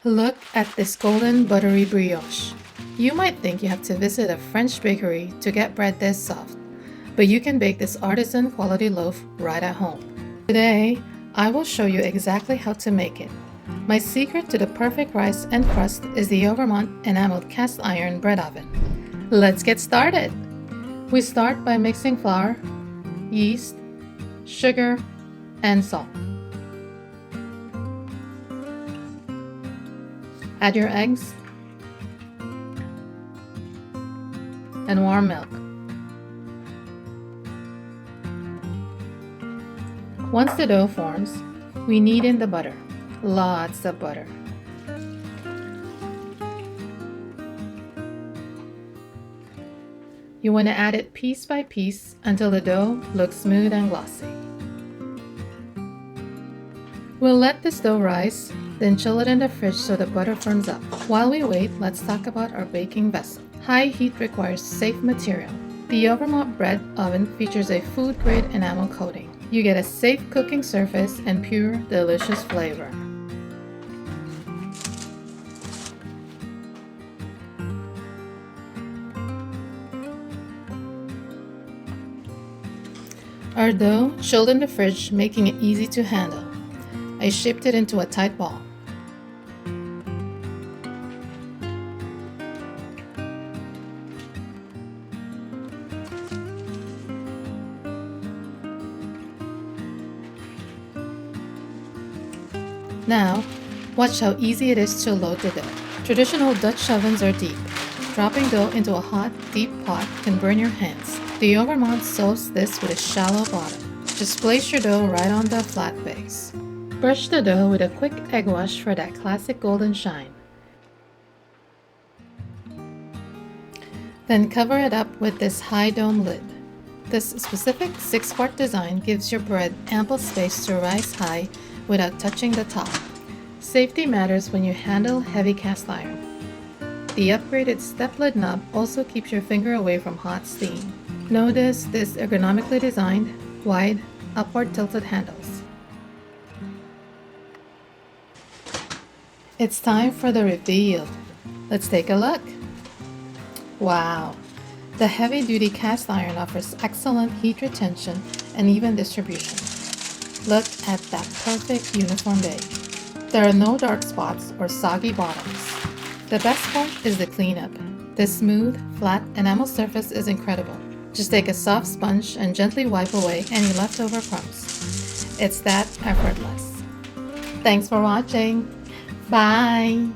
Look at this golden buttery brioche. You might think you have to visit a French bakery to get bread this soft, but you can bake this artisan quality loaf right at home. Today, I will show you exactly how to make it. My secret to the perfect rise and crust is the Overmont Enameled cast iron bread oven. Let's get started! We start by mixing flour, yeast, sugar, and salt. Add your eggs and warm milk. Once the dough forms, we knead in the butter. Lots of butter. You want to add it piece by piece until the dough looks smooth and glossy. We'll let this dough rise, then chill it in the fridge so the butter firms up. While we wait, let's talk about our baking vessel. High heat requires safe material. The Overmont bread oven features a food-grade enamel coating. You get a safe cooking surface and pure, delicious flavor. Our dough chilled in the fridge, making it easy to handle. I shaped it into a tight ball. Now, watch how easy it is to load the dough. Traditional Dutch ovens are deep. Dropping dough into a hot, deep pot can burn your hands. The Overmont solves this with a shallow bottom. Just place your dough right on the flat base. Brush the dough with a quick egg wash for that classic golden shine. Then cover it up with this high dome lid. This specific 6-part design gives your bread ample space to rise high without touching the top. Safety matters when you handle heavy cast iron. The upgraded step lid knob also keeps your finger away from hot steam. Notice this ergonomically designed, wide, upward tilted handles. It's time for the reveal. Let's take a look. Wow! The heavy-duty cast iron offers excellent heat retention and even distribution. Look at that perfect uniform bake. There are no dark spots or soggy bottoms. The best part is the cleanup. This smooth, flat enamel surface is incredible. Just take a soft sponge and gently wipe away any leftover crumbs. It's that effortless. Thanks for watching. Bye!